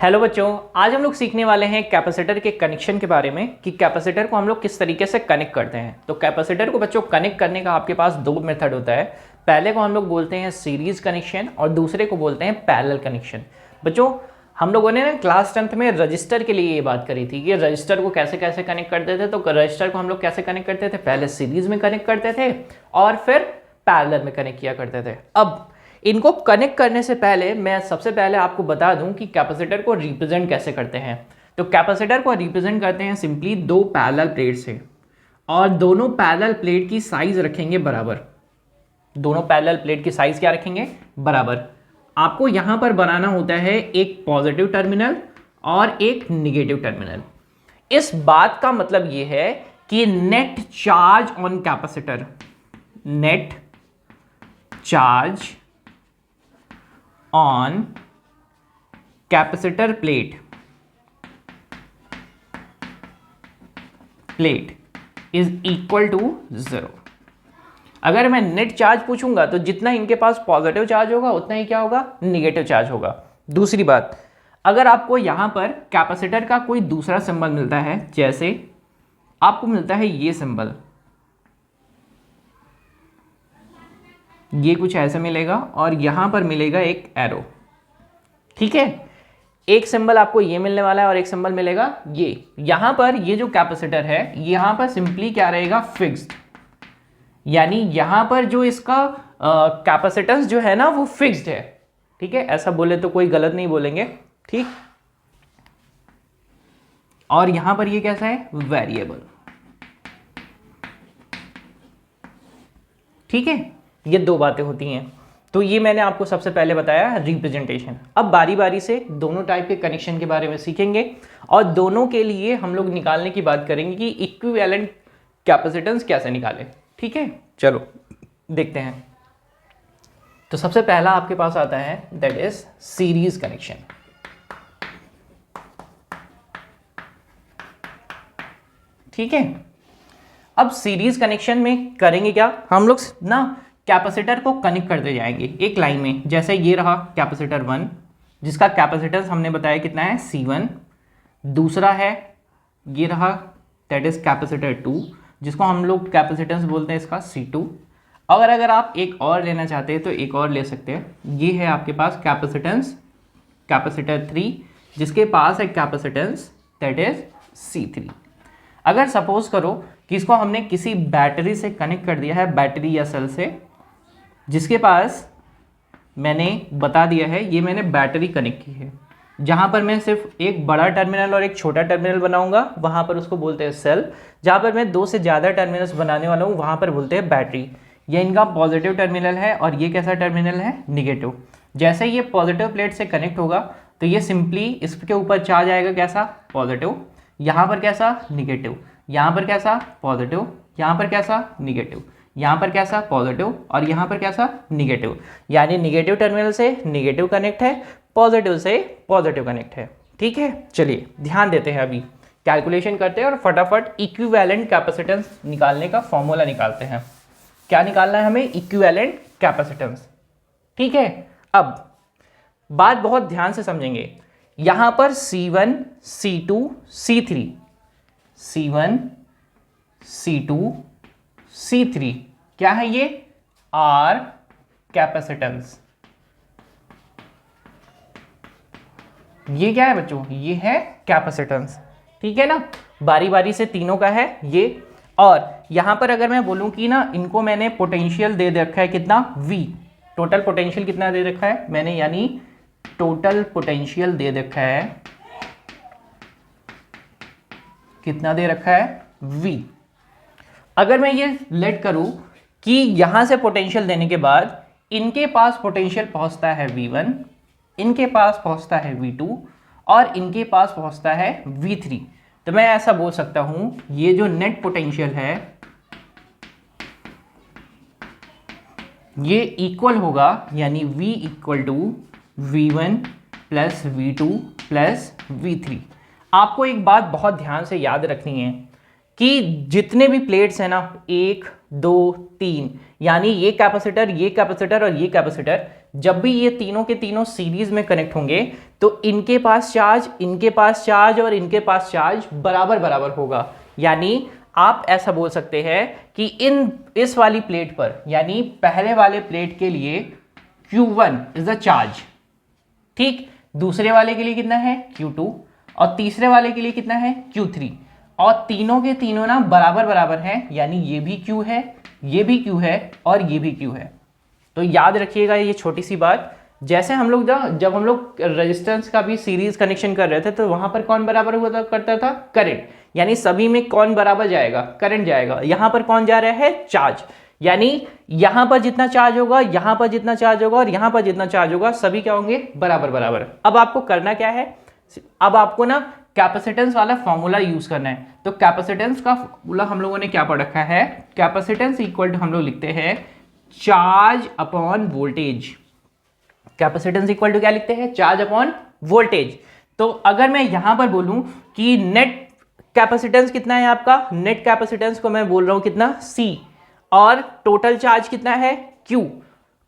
Hello बच्चों, आज हम लोग सीखने वाले हैं कैपेसिटर के कनेक्शन के बारे में कि कैपेसिटर को हम लोग किस तरीके से कनेक्ट करते हैं। तो कैपेसिटर को बच्चों कनेक्ट करने का आपके पास दो मेथड होता है। पहले को हम लोग बोलते हैं सीरीज कनेक्शन और दूसरे को बोलते हैं पैरेलल कनेक्शन। बच्चों, हम लोगों ने ना क्लास 10th में रजिस्टर के लिए ये बात करी थी कि रजिस्टर को कैसे कैसे कनेक्ट करते थे। तो रजिस्टर को हम लोग कैसे कनेक्ट करते थे, पहले सीरीज में कनेक्ट करते थे और फिर पैरेलल में कनेक्ट किया करते थे। अब इनको कनेक्ट करने से पहले मैं सबसे पहले आपको बता दूं कि कैपेसिटर को रिप्रेजेंट कैसे करते हैं। तो कैपेसिटर को रिप्रेजेंट करते हैं सिंपली दो पैरेलल प्लेट से, और दोनों पैरेलल प्लेट की साइज रखेंगे बराबर। दोनों पैरेलल प्लेट की साइज क्या रखेंगे, बराबर। आपको यहां पर बनाना होता है एक पॉजिटिव टर्मिनल और एक निगेटिव टर्मिनल। इस बात का मतलब यह है कि net charge on capacitor, net charge on capacitor plate is equal to 0। अगर मैं नेट चार्ज पूछूंगा तो जितना इनके पास पॉजिटिव चार्ज होगा उतना ही क्या होगा, निगेटिव चार्ज होगा। दूसरी बात, अगर आपको यहां पर कैपेसिटर का कोई दूसरा सिंबल मिलता है, जैसे आपको मिलता है ये सिंबल, ये कुछ ऐसा मिलेगा और यहां पर मिलेगा एक एरो, ठीक है। एक सिंबल आपको ये मिलने वाला है और एक सिंबल मिलेगा ये। यहां पर ये जो कैपेसिटर है यहां पर सिंपली क्या रहेगा, फिक्स्ड। यानी यहां पर जो इसका कैपेसिटेंस जो है ना वो फिक्स्ड है, ठीक है। ऐसा बोले तो कोई गलत नहीं बोलेंगे, ठीक। और यहां पर ये कैसा है, वेरिएबल, ठीक है। ये दो बातें होती हैं। तो ये मैंने आपको सबसे पहले बताया रिप्रेजेंटेशन। अब बारी बारी से दोनों टाइप के कनेक्शन के बारे में सीखेंगे और दोनों के लिए हम लोग निकालने की बात करेंगे कि इक्विवेलेंट कैपेसिटेंस कैसे निकालें, ठीक है। चलो देखते हैं। तो सबसे पहला आपके पास आता है दैट इज सीरीज कनेक्शन, ठीक है। अब सीरीज कनेक्शन में करेंगे क्या, हम लोग ना कैपेसिटर को कनेक्ट करते जाएंगे एक लाइन में। जैसे ये रहा कैपेसिटर 1 जिसका कैपेसिटेंस हमने बताया कितना है, C1। दूसरा है ये रहा दैट इज कैपेसिटर 2 जिसको हम लोग कैपेसिटेंस बोलते हैं इसका C2। और अगर आप एक और लेना चाहते हैं तो एक और ले सकते हैं। ये है आपके पास कैपेसिटेंस कैपेसिटर 3 जिसके पास है कैपेसिटेंस दैट इज C3। अगर सपोज करो कि इसको हमने किसी बैटरी से कनेक्ट कर दिया है, बैटरी या सेल से, जिसके पास मैंने बता दिया है ये मैंने बैटरी कनेक्ट की है। जहाँ पर मैं सिर्फ एक बड़ा टर्मिनल और एक छोटा टर्मिनल बनाऊंगा वहाँ पर उसको बोलते हैं सेल। जहाँ पर मैं दो से ज़्यादा टर्मिनल्स बनाने वाला हूँ वहाँ पर बोलते हैं बैटरी। ये इनका पॉजिटिव टर्मिनल है और ये कैसा टर्मिनल है, निगेटिव। जैसे ये पॉजिटिव प्लेट से कनेक्ट होगा तो ये सिंपली इसके ऊपर चार्ज आएगा कैसा, पॉजिटिव। यहाँ पर कैसा, निगेटिव। यहाँ पर कैसा, पॉजिटिव। यहाँ पर कैसा, निगेटिव। यहाँ पर कैसा, पॉजिटिव। और यहाँ पर कैसा, निगेटिव। यानी निगेटिव टर्मिनल से निगेटिव कनेक्ट है, पॉजिटिव से पॉजिटिव कनेक्ट है, ठीक है। चलिए ध्यान देते हैं, अभी कैलकुलेशन करते हैं और फटाफट इक्विवेलेंट कैपेसिटेंस निकालने का फॉर्मूला निकालते हैं। क्या निकालना है हमें, इक्विवेलेंट कैपेसिटेंस, ठीक है। अब बात बहुत ध्यान से समझेंगे। यहां पर C1 C2 C3, C1 C2 C3 क्या है, ये आर कैपेसिटेंस। ये क्या है बच्चों, ये है कैपेसिटेंस, ठीक है ना। बारी बारी से तीनों का है ये। और यहां पर अगर मैं बोलूं कि ना इनको मैंने पोटेंशियल दे रखा है कितना, V। टोटल पोटेंशियल कितना दे रखा है मैंने, यानी टोटल पोटेंशियल दे रखा है, कितना दे रखा है, V। अगर मैं ये लेट करूं कि यहां से पोटेंशियल देने के बाद इनके पास पोटेंशियल पहुंचता है V1, इनके पास पहुंचता है V2 और इनके पास पहुंचता है V3, तो मैं ऐसा बोल सकता हूं ये जो नेट पोटेंशियल है ये इक्वल होगा, यानी V equal to V1 plus V2 plus V3। आपको एक बात बहुत ध्यान से याद रखनी है कि जितने भी प्लेट्स हैं ना, 1 2 3, यानी ये कैपेसिटर और ये कैपेसिटर, जब भी ये तीनों के तीनों सीरीज में कनेक्ट होंगे तो इनके पास चार्ज, इनके पास चार्ज और इनके पास चार्ज बराबर बराबर होगा। यानी आप ऐसा बोल सकते हैं कि इस वाली प्लेट पर, यानी पहले वाले प्लेट के लिए Q1 इज द चार्ज, ठीक, दूसरे वाले के लिए कितना है Q2 और तीसरे वाले के लिए कितना है Q3, और तीनों के तीनों ना बराबर बराबर हैं, यानी ये भी Q है, ये भी Q है और ये भी Q है। तो याद रखिएगा ये छोटी सी बात, जैसे हम लोग जब हम लोग रेजिस्टेंस का भी सीरीज कनेक्शन कर रहे थे तो वहां पर कौन बराबर हुआ करता था, करंट, यानी सभी में कौन बराबर जाएगा, करंट जाएगा। यहां पर कौन जा रहा है, चार्ज, यानी यहां पर जितना चार्ज होगा, यहां पर जितना चार्ज होगा और यहां पर जितना चार्ज होगा, सभी क्या होंगे, बराबर बराबर। अब आपको करना क्या है, अब आपको ना कैपेसिटेंस वाला फॉर्मूला यूज करना है। तो कैपेसिटेंस का फॉर्मूला हम लोगों ने क्या पढ़ रखा है, कैपेसिटेंस इक्वल टू हम लोग लिखते हैं charge upon voltage. Capacitance equal to क्या लिखते हैं, चार्ज अपॉन वोल्टेज। तो अगर मैं यहां पर बोलूं कि नेट कैपेसिटेंस कितना है आपका, नेट कैपेसिटेंस को मैं बोल रहा हूं कितना, C, और टोटल चार्ज कितना है, Q,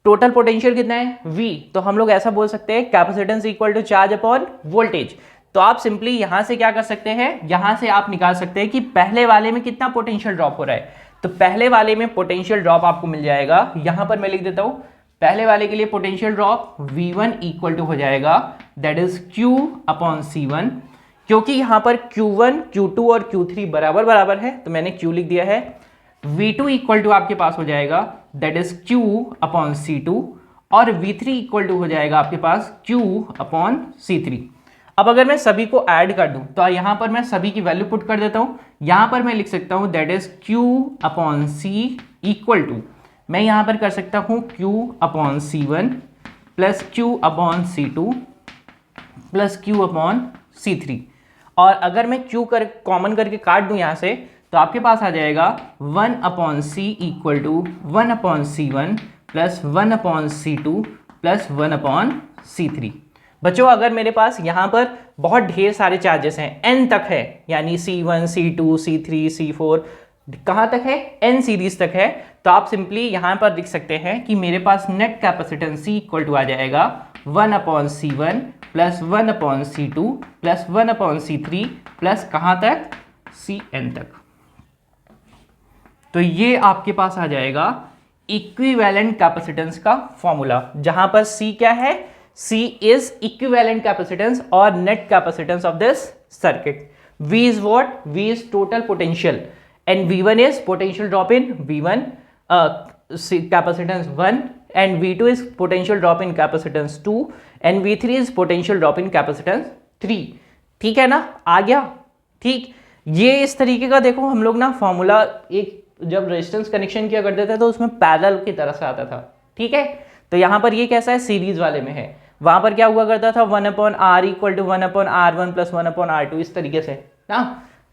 टोटल पोटेंशियल कितना है, V, तो हम लोग ऐसा बोल सकते हैं capacitance equal to charge upon voltage. तो आप सिंपली यहां से क्या कर सकते हैं, यहां से आप निकाल सकते हैं कि पहले वाले में कितना पोटेंशियल ड्रॉप हो रहा है। तो पहले वाले में पोटेंशियल ड्रॉप आपको मिल जाएगा, यहां पर मैं लिख देता हूं, पहले वाले के लिए potential drop V1 equal to हो जाएगा that is Q upon C1, क्योंकि यहां पर Q1, Q2 और Q3 बराबर बराबर है तो मैंने Q लिख दिया है। V2 इक्वल टू आपके पास हो जाएगा that is Q upon C2, और V3 इक्वल टू हो जाएगा आपके पास Q अपॉन C3। अब अगर मैं सभी को ऐड कर दूं तो यहां पर मैं सभी की वैल्यू पुट कर देता हूं, यहां पर मैं लिख सकता हूं that is Q upon C equal to, मैं यहां पर कर सकता हूं Q upon C1 plus Q upon C2 plus Q upon C3, और अगर मैं Q कर कॉमन करके काट दूं यहां से तो आपके पास आ जाएगा 1 upon C equal to 1 upon C1 plus 1 upon C2 plus 1 upon C3। बच्चों अगर मेरे पास यहाँ पर बहुत ढेर सारे चार्जेस हैं, n तक है, यानी C1, C2, C3, C4, कहाँ तक है, n सीरीज तक है, तो आप सिंपली यहाँ पर लिख सकते हैं कि मेरे पास net capacitance C equal to आ जाएगा 1 upon C1 plus 1 upon C2 plus 1 upon C3 plus कहाँ तक, Cn तक। तो ये आपके पास आ जाएगा इक्विवेलेंट कैपेसिटेंस का फॉर्मूला, जहां पर C क्या है, C is equivalent capacitance or net capacitance of this circuit. V is what? V is total potential and V1 is potential drop in V1 capacitance 1, and V2 is potential drop in capacitance 2 and V3 is potential drop in capacitance 3। ठीक है ना, आ गया, ठीक। ये इस तरीके का देखो हम लोग ना फॉर्मूला एक जब रेजिस्टेंस कनेक्शन किया करते थे तो उसमें पैरेलल की तरह से आता था, ठीक है। तो यहां पर ये कैसा है, सीरीज वाले में है, वहां पर क्या हुआ करता था 1 upon R equal to 1 upon R1 plus 1 upon R2, इस तरीके से ना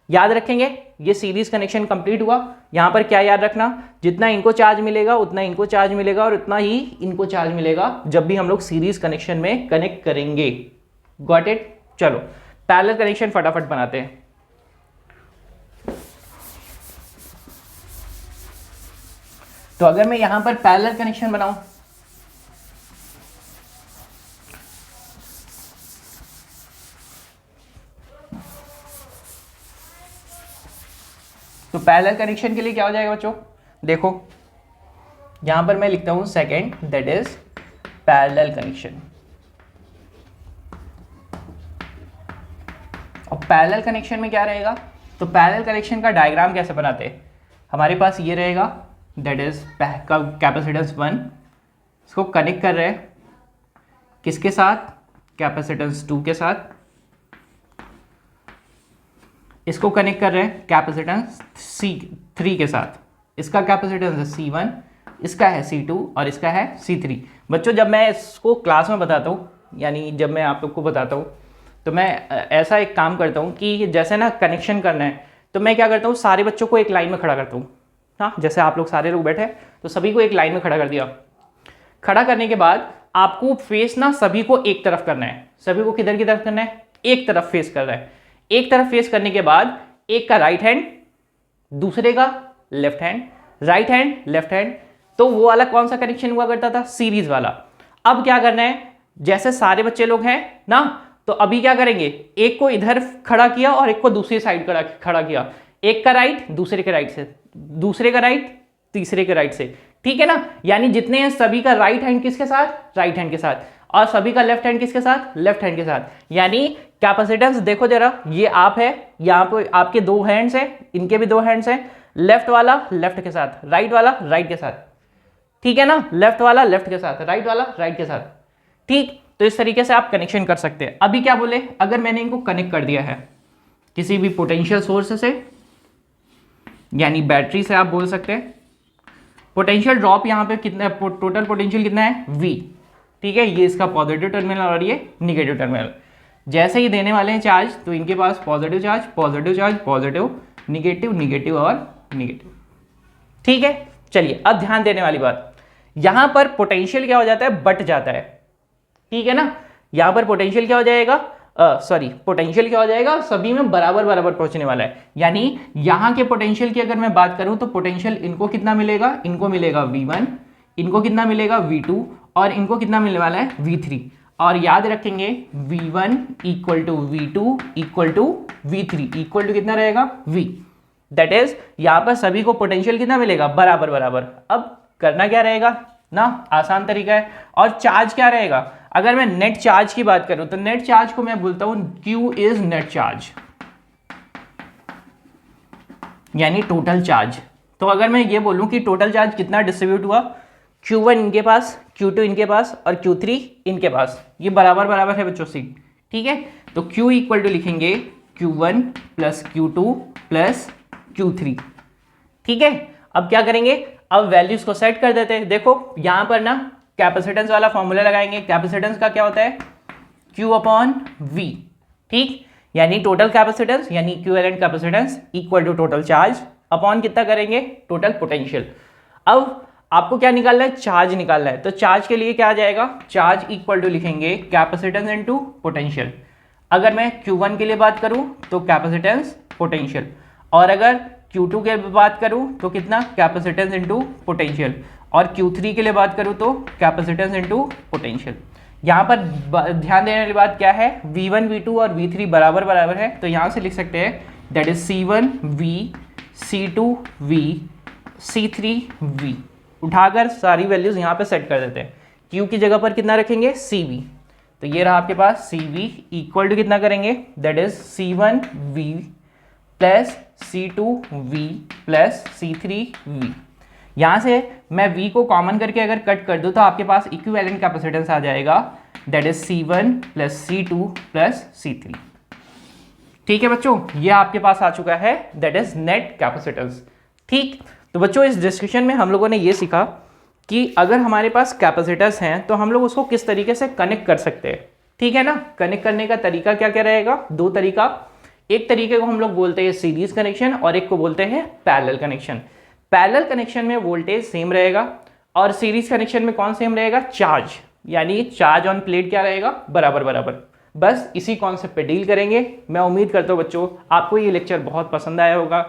याद रखेंगे। ये सीरीज कनेक्शन कंप्लीट हुआ, यहां पर क्या याद रखना, जितना इनको चार्ज मिलेगा उतना इनको चार्ज मिलेगा और उतना ही इनको चार्ज मिलेगा जब भी हम लोग सीरीज कनेक्शन में कनेक्ट करेंगे। Got it. चलो पैरेलल कनेक्शन फटाफट बनाते हैं। तो अगर मैं यहां पर पैरेलल कनेक्शन बनाऊं तो पैरेलल कनेक्शन के लिए क्या हो जाएगा बच्चों, देखो यहां पर मैं लिखता हूं second, that is parallel connection. और पैरेलल कनेक्शन में क्या रहेगा, तो पैरेलल कनेक्शन का डायग्राम कैसे बनाते हैं, हमारे पास ये रहेगा दैट इज कैपेसिटेंस 1, इसको कनेक्ट कर रहे हैं किसके साथ, कैपेसिटेंस 2 के साथ, इसको कनेक्ट कर रहे हैं कैपेसिटेंस C3 के साथ, इसका कैपेसिटेंस है C1, इसका है C2 और इसका है C3। बच्चों जब मैं इसको क्लास में बताता हूँ, यानी जब मैं आप लोग को बताता हूँ तो मैं ऐसा एक काम करता हूँ कि जैसे ना कनेक्शन करना है तो मैं क्या करता हूँ, सारे बच्चों को एक लाइन में खड़ा करता हूँ। हाँ, जैसे आप लोग सारे लोग बैठे तो सभी को एक लाइन में खड़ा कर दिया। खड़ा करने के बाद आपको फेस ना सभी को एक तरफ करना है, सभी को किधर की तरफ करना है, एक तरफ फेस करना है। एक तरफ फेस करने के बाद एक का राइट हैंड, दूसरे का left hand, right hand left hand, तो वो वाला कौन सा कनेक्शन हुआ करता था, सीरीज वाला। अब क्या करना है, जैसे सारे बच्चे लोग हैं ना, तो अभी क्या करेंगे, एक को इधर खड़ा किया और एक को दूसरी साइड खड़ा किया, एक का राइट दूसरे के राइट से, दूसरे का राइट तीसरे के राइट से, ठीक है ना। यानी जितने हैं सभी का राइट हैंड किसके साथ, राइट हैंड के साथ, और सभी का लेफ्ट हैंड किसके साथ, लेफ्ट हैंड के साथ। यानी कैपेसिटेंस देखो जरा, ये आप है, यहाँ पे आपके दो हैंड्स हैं, इनके भी दो हैंड्स हैं, लेफ्ट वाला लेफ्ट के साथ, राइट वाला राइट के साथ, ठीक है ना, लेफ्ट वाला लेफ्ट के साथ, राइट वाला राइट के साथ, ठीक। तो इस तरीके से आप कनेक्शन कर सकते हैं। अभी क्या बोले, अगर मैंने इनको कनेक्ट कर दिया है किसी भी पोटेंशियल सोर्स से, यानी बैटरी से आप बोल सकते हैं, पोटेंशियल ड्रॉप यहाँ पे कितना, टोटल पोटेंशियल कितना है V, ठीक है, ये इसका पॉजिटिव टर्मिनल और ये निगेटिव टर्मिनल। जैसे ही देने वाले हैं चार्ज तो इनके पास positive charge positive charge positive negative negative और निगेटिव, ठीक है। चलिए अब ध्यान देने वाली बात, यहां पर पोटेंशियल क्या हो जाता है, बट जाता है, ठीक है ना। यहां पर पोटेंशियल क्या हो जाएगा, पोटेंशियल क्या हो जाएगा, सभी में बराबर बराबर पहुंचने वाला है। यानी यहां के पोटेंशियल की अगर मैं बात करूं तो पोटेंशियल इनको कितना मिलेगा, इनको मिलेगा V1, इनको कितना मिलेगा V2, और इनको कितना मिलने वाला है V3। और याद रखेंगे V1 equal to V2 equal to V3 equal to कितना रहेगा, V। दैट इज यहां पर सभी को पोटेंशियल कितना मिलेगा, बराबर बराबर। अब करना क्या रहेगा ना, आसान तरीका है। और चार्ज क्या रहेगा, अगर मैं नेट चार्ज की बात करूं तो नेट चार्ज को मैं बोलता हूं Q इज नेट चार्ज, यानी टोटल चार्ज। तो अगर मैं ये बोलूं कि टोटल चार्ज कितना डिस्ट्रीब्यूट हुआ, Q1 इनके पास, Q2 इनके पास और Q3 इनके पास, ये बराबर बराबर है बच्चों से, ठीक है। तो Q इक्वल टू लिखेंगे Q1 plus Q2 plus Q3, ठीक है। अब क्या करेंगे, अब वैल्यूज को सेट कर देते हैं। देखो यहां पर ना कैपेसिटेंस वाला फॉर्मूला लगाएंगे। कैपेसिटेंस का क्या होता है, Q अपॉन V, ठीक। यानी टोटल कैपेसिटेंस यानी equivalent capacitance equal to total charge upon कितना करेंगे, टोटल पोटेंशियल। अब आपको क्या निकालना है, चार्ज निकालना है। तो चार्ज के लिए क्या आ जाएगा, चार्ज इक्वल टू लिखेंगे कैपेसिटेंस इनटू पोटेंशियल। अगर मैं Q1 के लिए बात करूं तो कैपेसिटेंस पोटेंशियल, और अगर Q2 के लिए बात करूं तो कितना, कैपेसिटेंस इनटू पोटेंशियल, और Q3 के लिए बात करूं तो कैपेसिटेंस इनटू पोटेंशियल। यहाँ पर ध्यान देने वाली बात क्या है, V1 V2 और V3 बराबर बराबर है, तो यहाँ से लिख सकते हैं that is C1 V C2 V C3 V। उठाकर सारी वैल्यूज यहाँ पे सेट कर देते हैं। Q की जगह पर कितना रखेंगे, CV। तो ये रहा आपके पास CV इक्वल टू कितना करेंगे, that is C1 V plus C2 V plus C3 V। यहाँ से मैं V को कॉमन करके अगर कट कर दूँ तो आपके पास इक्विवेलेंट कैपेसिटेंस आ जाएगा, that is C1 plus C2 plus C3, ठीक है बच्चों। ये आपके पास आ चुका है, दैट इज नेट कैपेसिटेंस, ठीक। तो बच्चों इस डिस्कशन में हम लोगों ने ये सीखा कि अगर हमारे पास कैपेसिटर्स हैं तो हम लोग उसको किस तरीके से कनेक्ट कर सकते हैं, ठीक है ना। कनेक्ट करने का तरीका क्या क्या रहेगा, दो तरीका। एक तरीके को हम लोग बोलते हैं सीरीज कनेक्शन और एक को बोलते हैं पैरेलल कनेक्शन। पैरेलल कनेक्शन में वोल्टेज सेम रहेगा और सीरीज कनेक्शन में कौन सेम रहेगा, चार्ज, यानी चार्ज ऑन प्लेट क्या रहेगा, बराबर बराबर। बस इसी कॉन्सेप्ट पे डील करेंगे। मैं उम्मीद करता हूँ बच्चों आपको ये लेक्चर बहुत पसंद आया होगा।